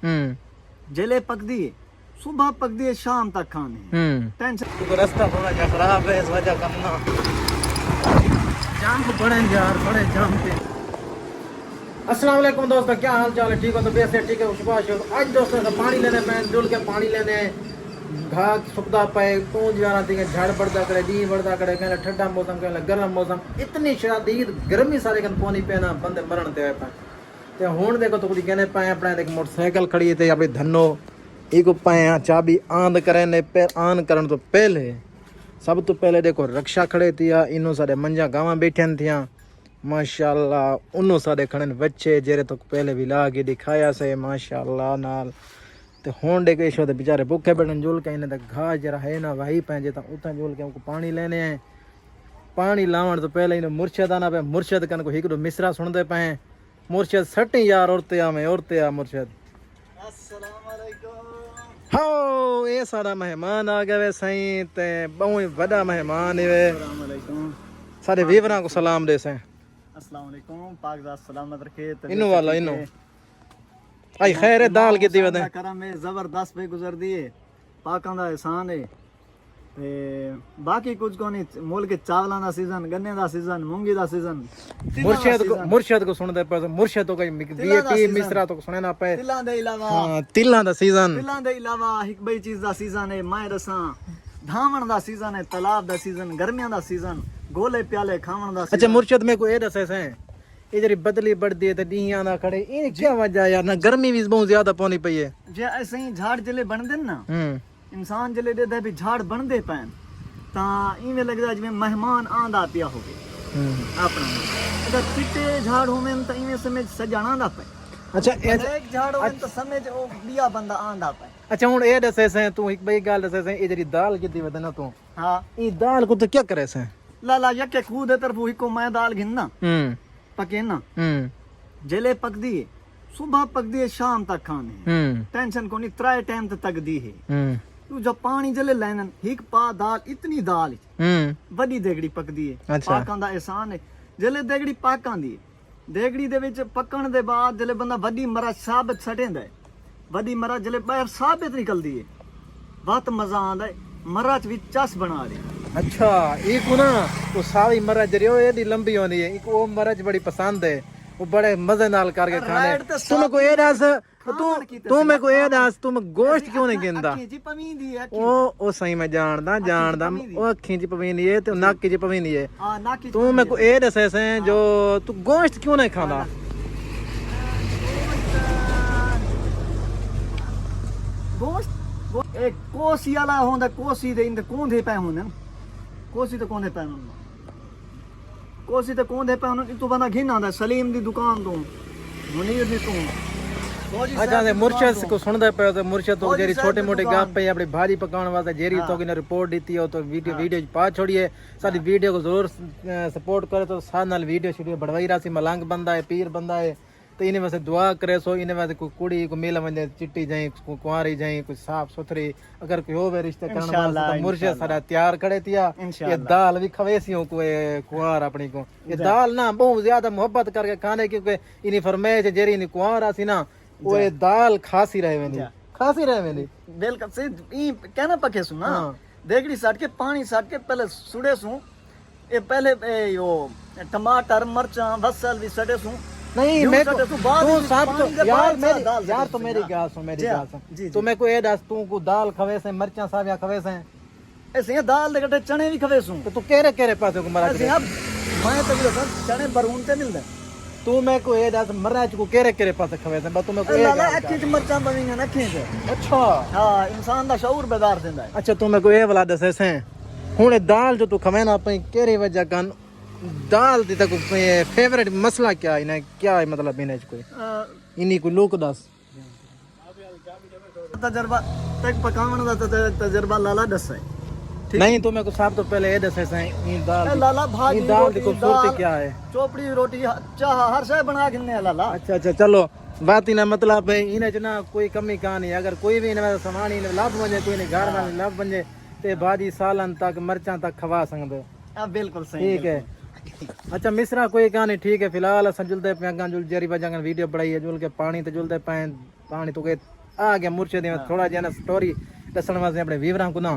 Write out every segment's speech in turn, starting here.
जिले पकदी है, सुबह पकदी है, शाम तक खाने टेंशन। तो रास्ता थोड़ा जा खराब है, इस वजह करना जाम को बड़े यार, बड़े जाम पे। अस्सलाम वालेकुम दोस्तों, क्या हाल चाल है? ठीक हो? तो वैसे ठीक है, खुशबाश हो। आज दोस्तों का पानी लेने पे जुल के पानी लेने घास सुखदा पे पूंज जाना थी, झाड़ बढ़ता करे, दी बढ़ता करे, कहले ठंडा मौसम, कहले गर्म मौसम, इतनी शदीद गर्मी सारे कन पानी पेना बंदे मरण ते पे। ते हुण देखो तो कुछ कहने पाए अपने देख मोटरसाइकिल खड़ी है, अपनी धनो एक पाए चाबी आंद करे ने पे आन करन तो पहले सब तो पहले देखो रक्षा खड़े थिया, इनो सारे मंजा गावा बैठन थिया माशाल्लाह, उन्नो सारे खड़न बच्चे जेरे तो पहले भी ला के दिखाया से माशाल्लाह नाल। ते हुण देखे शो ते बेचारे भूखे बैठन जुल के, इन्हें घास जरा है ना वही पैंजे तो उतना जुल के उनको पानी लेने हैं। पानी लावण तो पहले इन्हें मुर्शद आना पे, मुर्शद कन को हिकड़ो मिसरा सुनते पे, मुर्शद सटी यार औरते आ में औरते आ मुर्शद। अस्सलाम वालेकुम। हो ये सारा मेहमान आ गए सही, ते बहुत बड़ा मेहमान है अस्सलाम वालेकुम। सारे वीवरा को सलाम दे से। अस्सलाम वालेकुम, पाक दा सलामत रखे। इनो वाला इनो आई खैर है, दाल कितनी वदे करम में जबरदस्त पे गुजर दिए, पाकां दा एहसान है। ते बाकी कुछ को नहीं, मोल के चावलां दा सीजन, गन्ने दा सीजन, मूंगी दा सीजन, मुर्शद को सुनदे पे, मुर्शद तो कई बीएटी मिश्रा तो सुने ना पे, तिलां दे इलावा हां तिलां दा सीजन, तिलां दे इलावा एक बई चीज दा सीजन है, मैं दसां धावण दा सीजन है, तालाब दा सीजन, गर्मियां दा सीजन, गोले प्याले खावण दा। अच्छा मुर्शद में को ए दसे से ये जरी बदली बढ़दी है ते डीयां दा खड़े, इन क्या वजह यार? ना गर्मी भी बहुत ज्यादा पानी पई है, जे ऐसे ही झाड़ जिले बनदे ना, इंसान जिले दे भी झाड़ बनदे पैन ਤਾਂ ਇਵੇਂ ਲੱਗਦਾ ਜਿਵੇਂ ਮਹਿਮਾਨ ਆਂਦਾ ਪਿਆ ਹੋਵੇ ਆਪਣਾ। ਅਗਰ ਚਿੱਟੇ ਝਾੜ ਹੋਵੇ ਤਾਂ ਇਵੇਂ ਸਮਝ ਸਜਾਣਾ ਦਾ ਪਏ। अच्छा ਇੱਕ ਝਾੜ ਹੋਵੇ ਤਾਂ ਸਮਝ ਉਹ ਬਿਆ ਬੰਦਾ ਆਂਦਾ ਪਏ। अच्छा हुन ए दसे से तू एक बई गाल दसे से, ये जरी दाल कितनी वदे ना तू, हां ये दाल को तो क्या करे से लाला यके खूद तरफ ही को मैं दाल घिनना पके ना जेले पकदी है, सुबह पकदी है, शाम तक खाने टेंशन को नहीं, 3 टाइम तक तकदी है। तू जब पानी जले लेनन हिक पा दाल, इतनी दाल वड्डी देगड़ी पकदी है। पाकां दा एहसान है। जले देगड़ी पाकां दी देगड़ी दे विच पकण दे बाद जले बंदा वड्डी मरा साबित सटेंदा है, वड्डी मरा जले बाहर साबित निकलदी है, बहुत मजा आंदा है। मरा च विच चस बना दे। अच्छा एक को ना तो सारी मरा जरियो एडी लंबी होनी है, एक वो मरा च बड़ी पसंद है, वो बड़े मजे नाल करके खाने। तुम को ए दस तू मैं को ए दस तुम गोश्त क्यों नहीं गिनदा? जी पवींदी है ओ सही मैं जानदा ओ अखी च पवींदी है ते नाक च पवींदी है। हां नाक च। तू मैं को ए दसे से जो तू गोश्त क्यों नहीं खांदा? गोश्त एक कोसी वाला होंदा, कोसी दे इंद कोंधे पे होंदे, कोसी तो कोंधे पे होंदा, कोसी तो कोंधे पे होंदा। तू बंदा घिन आंदा सलीम दी दुकान तो मुनीर दी तू। अच्छा से मुर्शद को सुनदे पे तो मुर्शद तो जेरी छोटे मोटे गप पे अपनी भाजी पकाने वास्ते जेरी तो की रिपोर्ट दी हो तो वीडियो पा छोड़िए। सारी वीडियो को जरूर सपोर्ट करे, तो साथ नाल वीडियो शीडियो बढ़वाई रासी। मलंग बंदा है, पीर बंदा है, तो इन्हें वास्ते दुआ करे सो। इन्हें वास्ते कोई कुड़ी को मिल वने चिट्टी जाए, कुंवारी जाए, कोई साफ सुथरी अगर कोई होवे रिश्ते करने वास्ते तो मुर्शद सारा तैयार खड़े थिया। ये दाल भी खवेसियों को कुंवार अपनी को, ये दाल ना बहुत ज्यादा मोहब्बत करके खाने, क्योंकि इन्हीं फरमाइश जेरी इन्हीं कुंवार आसी ना वो ये दाल खासी रहे वेंदी, खासी रहे वेंदी। बिल्कुल सही। ई कहना पके सु ना देगड़ी साट के पानी साट के पहले सुड़े सु, ये पहले यो टमाटर मरचा वसल भी सड़े सु। नहीं मैं तो तू साहब तो यार मेरी यार तो मेरी गाल सुन, मेरी गाल सुन। तो मैं को ए दस तू को दाल खवे से, मरचा साविया खवे से, ऐसे दाल दे गटे चने भी खवे सु। तो तू केरे केरे पासे को मरा ऐसे अब मैं तो बोला चने बरून ते मिलदे। तू मैं को ए दस मराच को केरे केरे पासे खवे से, बस तू मैं को ए लाला अखी च मरचा बवींगा ना अखी से। अच्छा हां इंसान दा शऊर बेदार देंदा है। अच्छा तू मैं को ए वाला दसे से हुन दाल जो तू खवे ना अपनी केरे वजह कन दाल दी तक फेवरेट मसला क्या है ना, क्या है मतलब इन्हें कोई इन्हीं को लोग दस तजर्बा तक पकावन दा तजर्बा लाला दस है। नहीं तो मैं को साहब तो पहले ये दसे से ये दाल लाला भाजी ये दाल की खूबसूरती क्या है? चोपड़ी रोटी चाह हर शय बना के लाला। अच्छा अच्छा चलो बात ही ना मतलब है इन्हें जना कोई कमी कहानी, अगर कोई भी इन्हें सामान इन्हें लाभ बने, कोई ने घर में लाभ बने ते भाजी सालन तक मरचा तक खवा सकदे। हां बिल्कुल सही ठीक है। अच्छा मिसरा कोई कहानी ठीक है फिलहाल अस जुलते पे अगा जुल जरी वजह वीडियो बनाई है जुल के पानी ते जुलते पे पानी तो के आ गया मुर्शद में थोड़ा जिहा ना स्टोरी दसण वास्ते अपने व्यूअरां को ना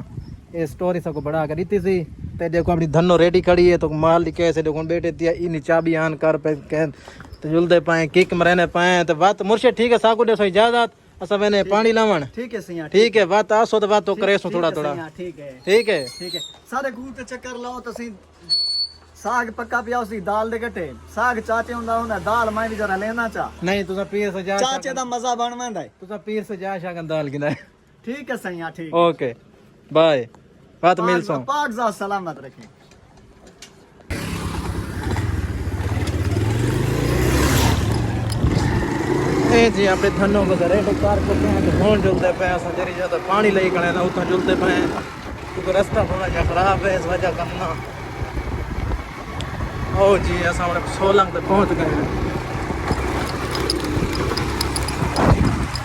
ये स्टोरी सबको बढ़ा के दी थी ते देखो अपनी धनो रेडी खड़ी है तो माल दी कैसे देखो बैठे दिया इन चाबी आन कर पे कह तो जुलते पाए किक में रहने पाए तो बात मुर्शद ठीक है साकू दे सो इजाजत असा मैंने पानी लावण ठीक है सैया ठीक है बात आसो तो बात तो करे सो थोड़ा थोड़ा ठीक है ठीक है ठीक है सारे खूह ते चक्कर लाओ तसी साग पक्का पिया उसी दाल दे कटे साग चाचे हुंदा हुंदा दाल मैं भी जरा लेना चा नहीं तुसा पीर से जा चाचे दा मजा बन वेंदा है तुसा पीर से जा शागन दाल गिना ठीक है सैया ठीक ओके बाय बात मिल सो पाक जा सलामत रखे ए जी अपने धनों को रेड कार को तो होन जुलते पे असा जरी ज्यादा पानी ले कने ना उतना जुलते पे क्योंकि रास्ता थोड़ा जा खराब है इस वजह करना ओ जी असा हमने सोलंग तक पहुंच गए हैं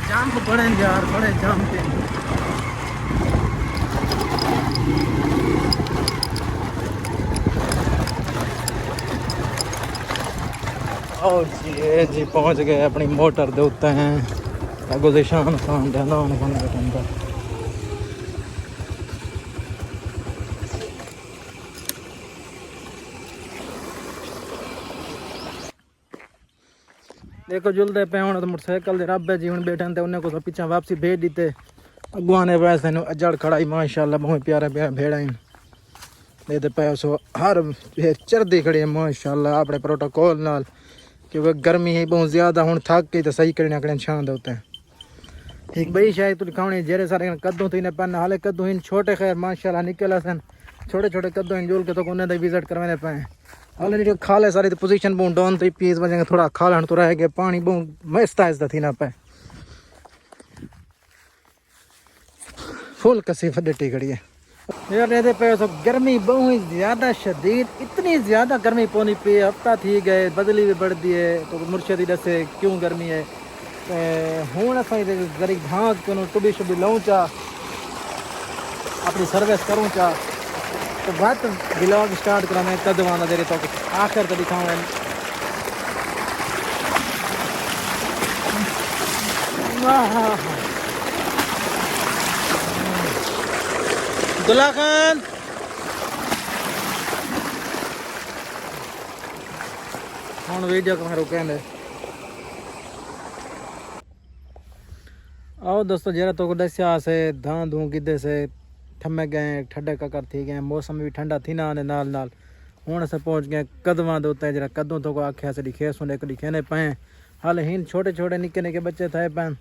जाम को पड़े यार बड़े जाम के ओ जी पहुंच गए अपनी मोटर दे उत्ते हैं अगो से शान खान दे नान खान का टंका देखो जुलते पे हूँ तो मोटरसाइकिल दे रब जी हूँ बैठे थे उन्हें को पिछा वापसी भेज दीते अगुआने वैसे अजड़ खड़ाई माशाल्लाह बहुत प्यारा प्यारा भेड़ा देते पे सो हर चरदी खड़ी है माशाल्लाह अपने प्रोटोकॉल नाल क्योंकि गर्मी है बहुत ज़्यादा हूँ थक के तो सही करने करें छां होते हैं एक बड़ी शायद तुम खाने जेरे सारे कद्दू थी पन हाले कद्दू इन छोटे खैर माशाल्लाह निकल सन छोटे छोटे कद्दू इन जोल के तो उन्हें विजिट करवाने पाए हाले नहीं खा ले सारी पोजीशन बहुत डाउन थी पीस वजह थोड़ा खा लेन तो रह गया पानी बहुत मस्त आहिस्ता थी ना पाए फुल कसी फटी खड़ी है यार ये पे तो गर्मी बहुत ज़्यादा शदीद इतनी ज़्यादा गर्मी पौनी पे हफ्ता थी गए बदली भी बढ़ दी है तो मुर्शदी दसे क्यों गर्मी है हूँ असां जरी भाग के टुबी शुबी लऊं चा अपनी सर्विस करूँ चा तो बात ब्लॉग स्टार्ट करा मैं कद वाना देरी तो आखिर तो दिखाऊँ दुल्ला खान हूँ वीडियो को रुकेंगे आओ दोस्तों जरा तो दसिया से धां धूं किदे से ठमे गए ठंडे ककर थी गए मौसम भी ठंडा थी ना नाल नाल हूँ अस पहुँच गए कदवां दे उत्ते जरा कदों तो को आख्या से दिखे सुने को दिखे पाए हाल हिन छोटे छोटे निके निके बच्चे थे पाए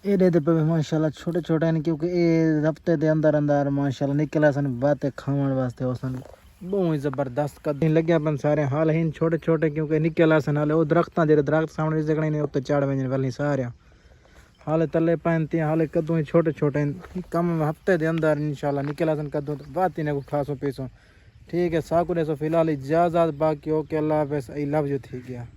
ये देते पे माशाल्लाह छोटे छोटे हैं क्योंकि ये हफ्ते के अंदर अंदर माशाल्लाह निकला सन बातें खावन वास्ते हो सन बहुत ही जबरदस्त कदम लगे अपन सारे हाल ही छोटे छोटे क्योंकि निकला सन हाल वो दरख्त जो दरख्त सामने जगह नहीं उत्ते चढ़ वजन वाली सारे हाल तले पहनती हैं हाल कदों ही छोटे छोटे कम हफ्ते के अंदर इंशाल्लाह निकला सन कदों तो बात ही नहीं को खासो पीसो ठीक है साकू ने सो फिलहाल इजाज़त बाकी ओके अल्लाह हाफ़िज़ आई लव यू थी गया।